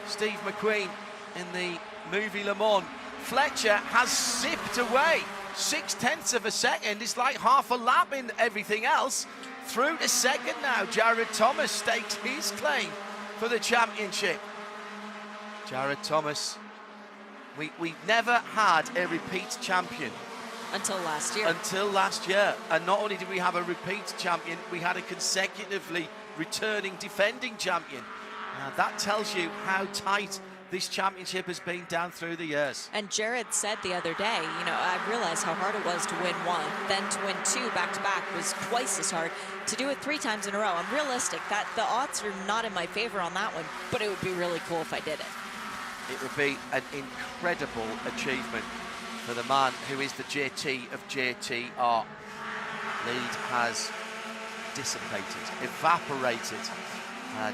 Steve McQueen in the movie Le Mans. Fletcher has zipped away 6/10 of a second is like half a lap in everything else. Through to second now, Jared Thomas stakes his claim for the championship. Jared Thomas, we've never had a repeat champion. Until last year. Until last year. And not only did we have a repeat champion, we had a consecutively returning defending champion. Now that tells you how tight this championship has been down through the years. And Jared said the other day, you know, I realized how hard it was to win one, then to win two back-to-back was twice as hard. To do it 3 times in a row, I'm realistic that the odds are not in my favor on that one, but it would be really cool if I did it. It would be an incredible achievement for the man who is the JT of JTR. Lead has dissipated, evaporated,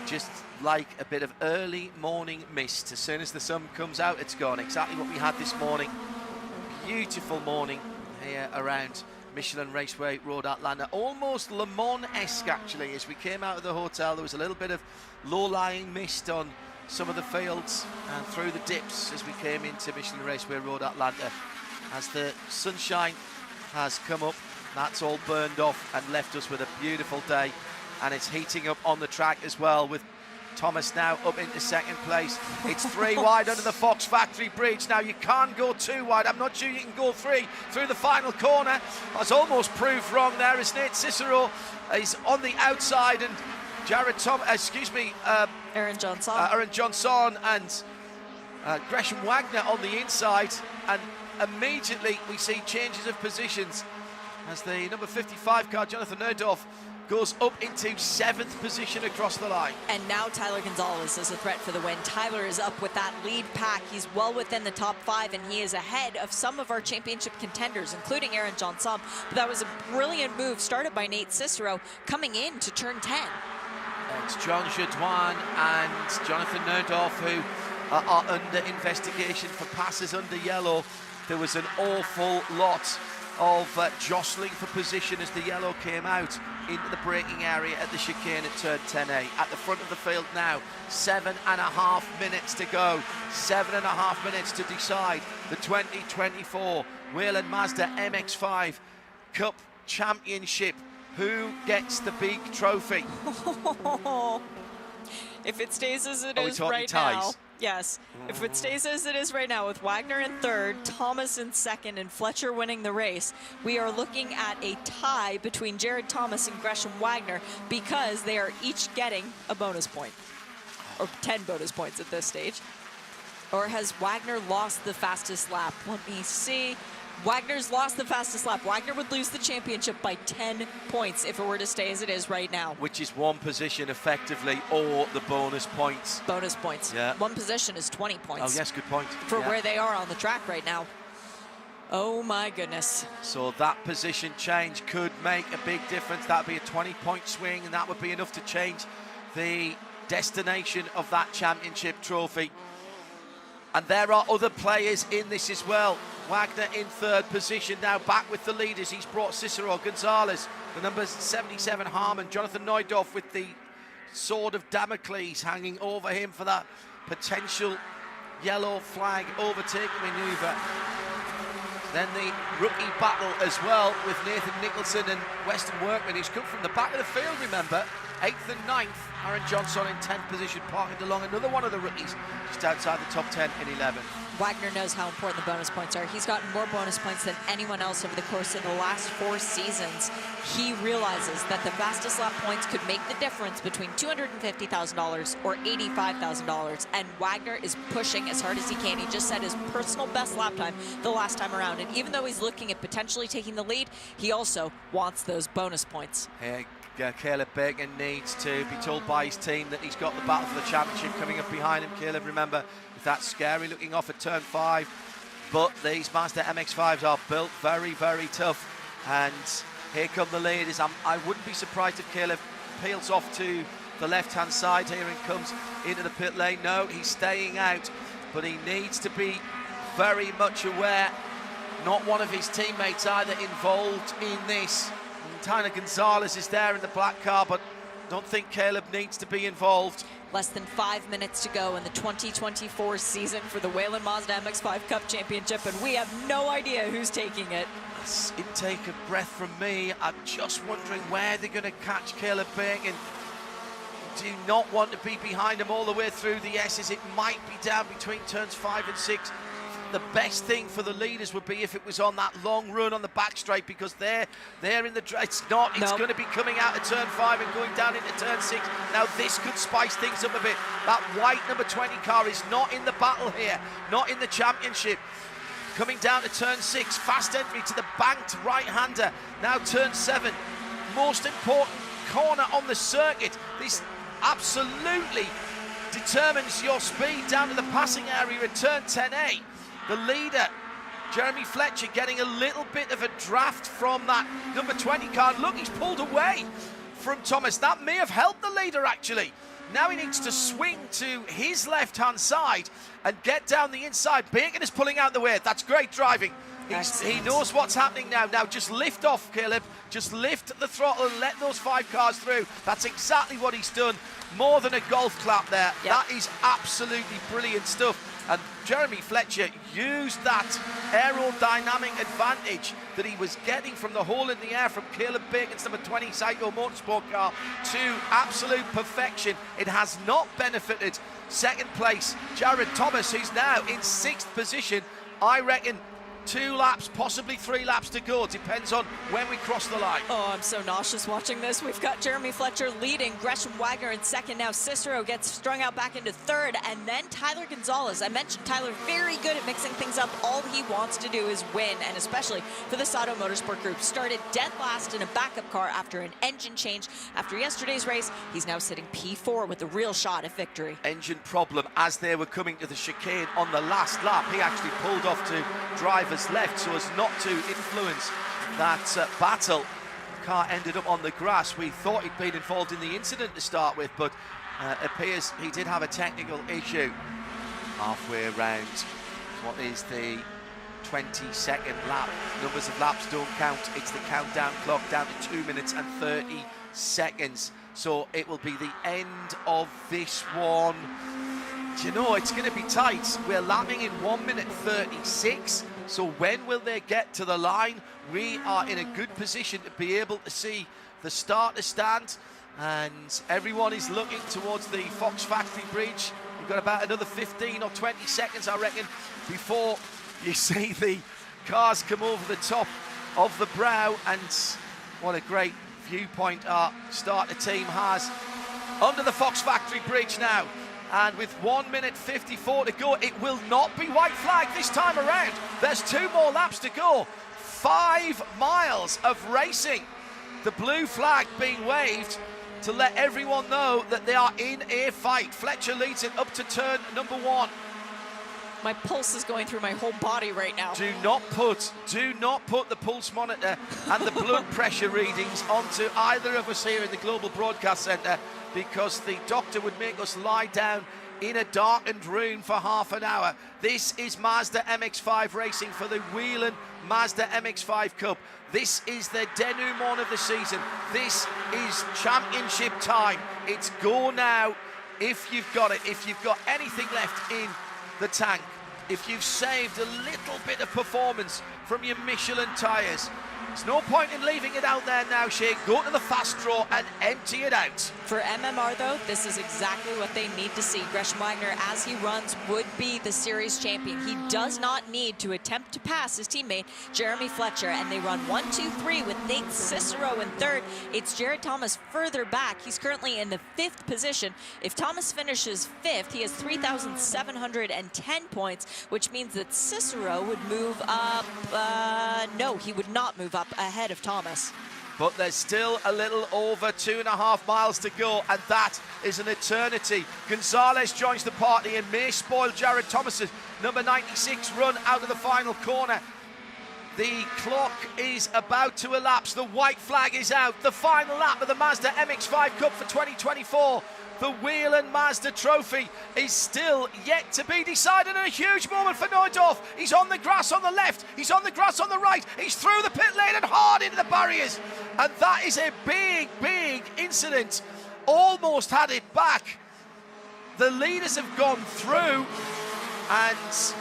just like a bit of early morning mist. As soon as the sun comes out, it's gone. Exactly what we had this morning. Beautiful morning here around Michelin Raceway Road, Atlanta. Almost Le Mans-esque, actually. As we came out of the hotel, there was a little bit of low-lying mist on some of the fields and through the dips as we came into Michelin Raceway Road, Atlanta. As the sunshine has come up, that's all burned off and left us with a beautiful day. And it's heating up on the track as well, with Thomas now up into second place. It's 3 wide under the Fox Factory Bridge. Now you can't go 2 wide. I'm not sure you can go 3 through the final corner. That's almost proved wrong there as Nate Cicero is on the outside, and Aaron Johnson and Gresham Wagner on the inside, and immediately we see changes of positions as the number 55 car, Jonathan Nerdorf, goes up into 7th position across the line. And now Tyler Gonzalez is a threat for the win. Tyler is up with that lead pack. He's well within the top 5, and he is ahead of some of our championship contenders, including Aaron Johnson. But that was a brilliant move started by Nate Cicero coming in to turn 10. It's John Jadouin and Jonathan Nerdorf who are under investigation for passes under yellow. There was an awful lot of jostling for position as the yellow came out into the braking area at the chicane at turn 10A. At the front of the field now, 7.5 minutes to go. 7.5 minutes to decide the 2024 Whelen Mazda MX-5 Cup Championship. Who gets the big trophy? If it stays as it is right now, yes. If it stays as it is right now, with Wagner in 3rd, Thomas in 2nd, and Fletcher winning the race, we are looking at a tie between Jared Thomas and Gresham Wagner, because they are each getting a bonus point, or 10 bonus points at this stage. Or has Wagner lost the fastest lap? Let me see. Wagner's lost the fastest lap. Wagner would lose the championship by 10 points if it were to stay as it is right now. Which is 1 position effectively, or the bonus points. Bonus points. Yeah. 1 position is 20 points. Oh yes, good point. For where they are on the track right now. Oh my goodness. So that position change could make a big difference. That would be a 20-point swing, and that would be enough to change the destination of that championship trophy. And there are other players in this as well. Wagner in 3rd position now, back with the leaders. He's brought Cicero, Gonzalez, the number 77 Harmon, Jonathan Neudorf with the sword of Damocles hanging over him for that potential yellow flag overtaking manoeuvre. Then the rookie battle as well with Nathan Nicholson and Weston Workman, who's come from the back of the field, remember. 8th and 9th, Aaron Johnson in 10th position, parking along another one of the rookies just outside the top 10 in 11th. Wagner knows how important the bonus points are. He's gotten more bonus points than anyone else over the course of the last 4 seasons. He realizes that the fastest lap points could make the difference between $250,000 or $85,000, and Wagner is pushing as hard as he can. He just set his personal best lap time the last time around, and even though he's looking at potentially taking the lead, he also wants those bonus points. Caleb Bacon needs to be told by his team that he's got the battle for the championship coming up behind him. Caleb, remember, with that scary looking off at turn 5, but these Mazda MX-5s are built very, very tough, and here come the leaders. I wouldn't be surprised if Caleb peels off to the left-hand side here and comes into the pit lane. No, he's staying out, but he needs to be very much aware. Not one of his teammates either involved in this. Tyler Gonzalez is there in the black car, but don't think Caleb needs to be involved. Less than 5 minutes to go in the 2024 season for the Whelen Mazda MX-5 Cup Championship, and we have no idea who's taking it. It's intake of breath from me. I'm just wondering where they're going to catch Caleb Bacon. Do not want to be behind him all the way through the S's. It might be down between turns 5 and 6. The best thing for the leaders would be if it was on that long run on the back straight, because they're in the... It's not. It's going to be coming out of turn 5 and going down into turn 6. Now, this could spice things up a bit. That white number 20 car is not in the battle here, not in the championship. Coming down to turn 6, fast entry to the banked right-hander. Now turn 7, most important corner on the circuit. This absolutely determines your speed down to the passing area at turn 10A. The leader, Jeremy Fletcher, getting a little bit of a draft from that number 20 car. Look, he's pulled away from Thomas. That may have helped the leader, actually. Now he needs to swing to his left-hand side and get down the inside. Bacon is pulling out the way. That's great driving. He knows what's happening now. Now just lift off, Caleb. Just lift the throttle and let those 5 cars through. That's exactly what he's done. More than a golf clap there. Yep. That is absolutely brilliant stuff. And Jeremy Fletcher used that aerodynamic advantage that he was getting from the hole in the air from Caleb Bacon's number 20 Psycho Motorsport car to absolute perfection. It has not benefited second place Jared Thomas, who's now in 6th position. I reckon 2 laps, possibly 3 laps to go. Depends on when we cross the line. Oh, I'm so nauseous watching this. We've got Jeremy Fletcher leading, Gresham Wagner in 2nd. Now Cicero gets strung out back into 3rd, and then Tyler Gonzalez. I mentioned Tyler, very good at mixing things up. All he wants to do is win, and especially for the Sato Motorsport Group. Started dead last in a backup car after an engine change. After yesterday's race, he's now sitting P4 with a real shot at victory. Engine problem as they were coming to the chicane on the last lap. He actually pulled off to driver's left so as not to influence that battle. The car ended up on the grass. We thought he'd been involved in the incident to start with, but appears he did have a technical issue halfway around what is the 22nd lap. Numbers of laps don't count. It's the countdown clock down to 2 minutes and 30 seconds. So it will be the end of this one. Do you know, it's going to be tight. We're lapping in 1 minute 36. So when will they get to the line? We are in a good position to be able to see the starter stand, and everyone is looking towards the Fox Factory Bridge. We've got about another 15 or 20 seconds, I reckon, before you see the cars come over the top of the brow. And what a great viewpoint our starter team has under the Fox Factory Bridge now. And with 1 minute 54 to go, it will not be white flag this time around. There's 2 more laps to go. 5 miles of racing. The blue flag being waved to let everyone know that they are in a fight. Fletcher leads it up to turn number 1. My pulse is going through my whole body right now. Do not put the pulse monitor and the blood pressure readings onto either of us here in the Global Broadcast Centre, because the doctor would make us lie down in a darkened room for half an hour. This is Mazda MX-5 racing for the Whelen Mazda MX-5 Cup. This is the denouement of the season. This is championship time. It's go now if you've got it. If you've got anything left in the tank, if you've saved a little bit of performance from your Michelin tyres, there's no point in leaving it out there now, Shane. Go to the fast draw and empty it out. For MMR, though, this is exactly what they need to see. Gresham Wagner, as he runs, would be the series champion. He does not need to attempt to pass his teammate, Jeremy Fletcher, and they run 1-2-3 with Nate Cicero in 3rd. It's Jared Thomas further back. He's currently in the 5th position. If Thomas finishes 5th, he has 3,710 points, which means that Cicero would move up. No, he would not move up ahead of Thomas. But there's still a little over 2.5 miles to go, and that is an eternity. Gonzalez joins the party and may spoil Jared Thomas's number 96 run out of the final corner. The clock is about to elapse. The white flag is out. The final lap of the Mazda MX-5 Cup for 2024. The Whelen Mazda Trophy is still yet to be decided, and a huge moment for Neudorf. He's on the grass on the left, he's on the grass on the right, he's through the pit lane and hard into the barriers. And that is a big, big incident. Almost had it back. The leaders have gone through, and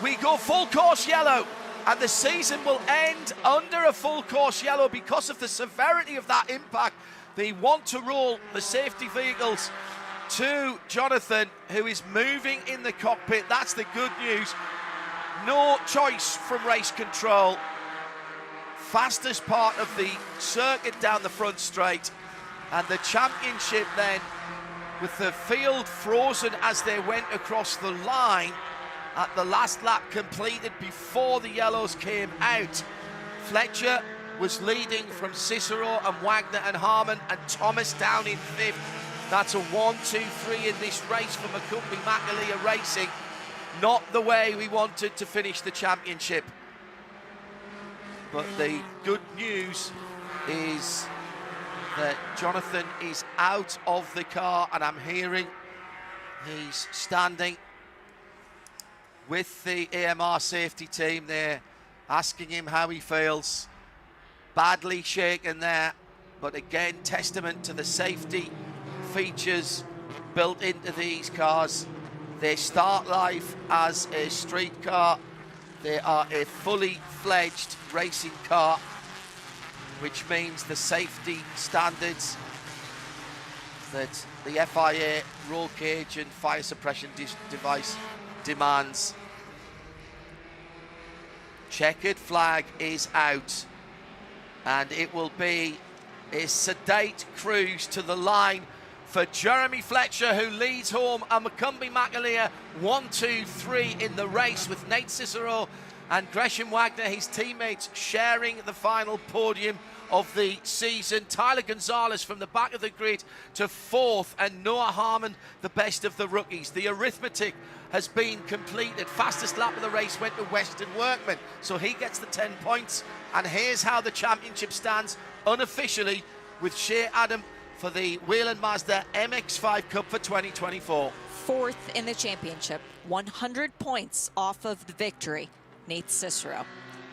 we go full course yellow. And the season will end under a full course yellow because of the severity of that impact. They want to roll the safety vehicles to Jonathan, who is moving in the cockpit. That's the good news. No choice from race control. Fastest part of the circuit down the front straight. And the championship then, with the field frozen as they went across the line at the last lap completed before the yellows came out. Fletcher was leading from Cicero and Wagner and Harmon, and Thomas down in fifth. That's a 1-2-3 in this race for McCumbee-McAleer Racing. Not the way we wanted to finish the championship. But the good news is that Jonathan is out of the car, and I'm hearing he's standing with the AMR safety team there, asking him how he feels. Badly shaken there, but again, testament to the safety features built into these cars. They start life as a street car. They are a fully fledged racing car, which means the safety standards that the FIA roll cage and fire suppression device demands. Checkered flag is out, and it will be a sedate cruise to the line for Jeremy Fletcher, who leads home a McCumbee-McAleer 1-2-3 in the race, with Nate Cicero and Gresham Wagner, his teammates, sharing the final podium of the season. Tyler Gonzalez from the back of the grid to fourth, and Noah Harmon, the best of the rookies. The arithmetic has been completed. Fastest lap of the race went to Weston Workman, so he gets the 10 points. And here's how the championship stands unofficially, with Shea Adam for the Whelen Mazda MX-5 Cup for 2024. Fourth in the championship, 100 points off of the victory, Nate Cicero.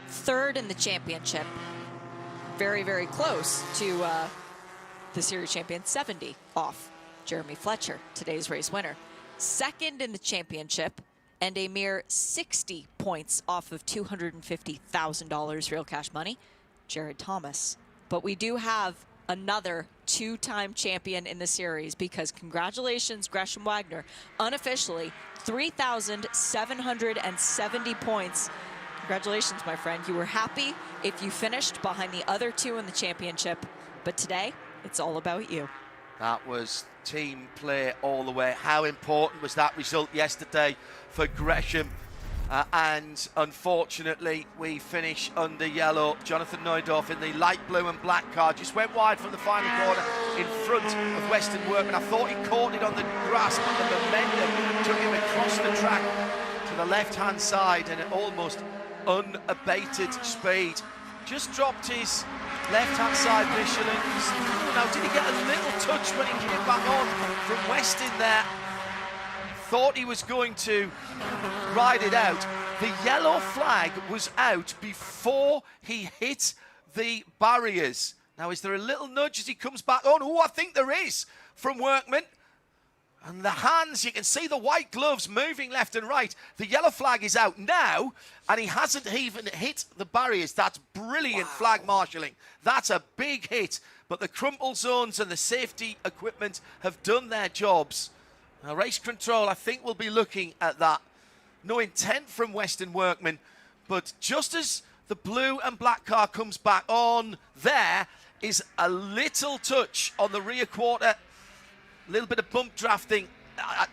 Third in the championship, very, very close to the series champion, 70 off Jeremy Fletcher, today's race winner. Second in the championship, and a mere 60 points off of $250,000 real cash money, Jared Thomas. But we do have another two-time champion in the series, because congratulations, Gresham Wagner, unofficially 3,770 points. Congratulations, my friend. You were happy if you finished behind the other two in the championship, but today it's all about you. That was team play all the way. How important was that result yesterday for Gresham? And unfortunately, we finish under yellow. Jonathan Neudorf in the light blue and black car just went wide from the final corner in front of Weston Workman. I thought he caught it on the grass, but the momentum took him across the track to the left-hand side, and at almost unabated speed. Just dropped his left-hand side Michelin. Now, did he get a little touch when he came back on from Weston there? Thought he was going to ride it out. The yellow flag was out before he hit the barriers. Now, is there a little nudge as he comes back on? Oh, I think there is from Workman. And the hands, you can see the white gloves moving left and right. The yellow flag is out now, and he hasn't even hit the barriers. That's brilliant flag marshalling. That's a big hit. But the crumple zones and the safety equipment have done their jobs. Now, race control, I think, will be looking at that. No intent from Weston Workman, but just as the blue and black car comes back on, there is a little touch on the rear quarter, a little bit of bump drafting.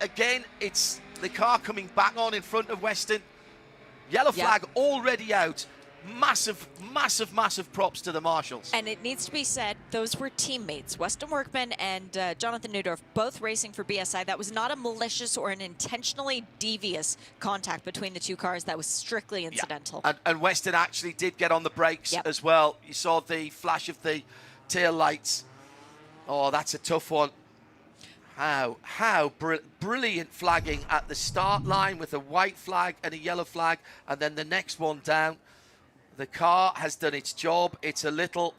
Again, it's the car coming back on in front of Weston. Yellow flag already out. Massive, massive, massive props to the marshals. And it needs to be said, those were teammates. Weston Workman and Jonathan Neudorf, both racing for BSI. That was not a malicious or an intentionally devious contact between the two cars. That was strictly incidental. And Weston actually did get on the brakes as well. You saw the flash of the tail lights. Oh, that's a tough one. How brilliant flagging at the start line with a white flag and a yellow flag, and then the next one down. The car has done its job. It's a little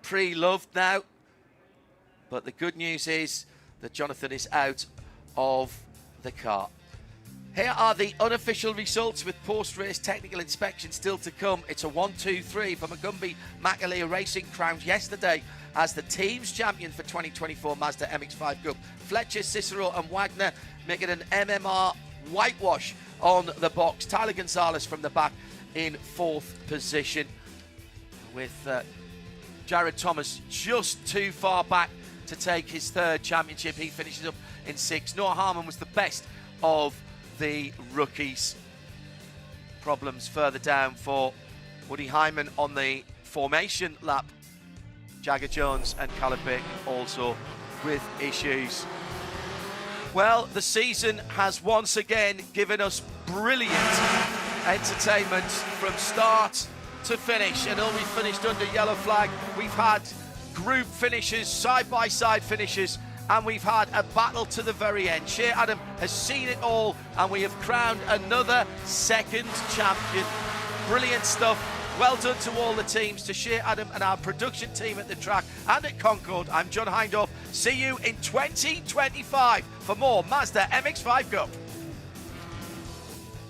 pre-loved now, but the good news is that Jonathan is out of the car. Here are the unofficial results with post-race technical inspection still to come. It's a 1-2-3 for Magumbi Michelin Racing, crowned yesterday as the team's champion for 2024 Mazda MX-5 Cup. Fletcher, Cicero and Wagner making an MMR whitewash on the box. Tyler Gonzalez from the back in 4th position, with Jared Thomas just too far back to take his 3rd championship. He finishes up in 6th. Noah Harmon was the best of the rookies. Problems further down for Woody Hyman on the formation lap. Jagger Jones and Caleb Bacon also with issues. Well, the season has once again given us brilliant entertainment from start to finish, and all we finished under yellow flag. We've had group finishes, side-by-side finishes, and we've had a battle to the very end. Shea Adam has seen it all, and we have crowned another 2nd champion. Brilliant stuff. Well done to all the teams, to Shea Adam and our production team at the track and at Concord. I'm John Hindorf. See you in 2025 for more Mazda MX-5 Cup.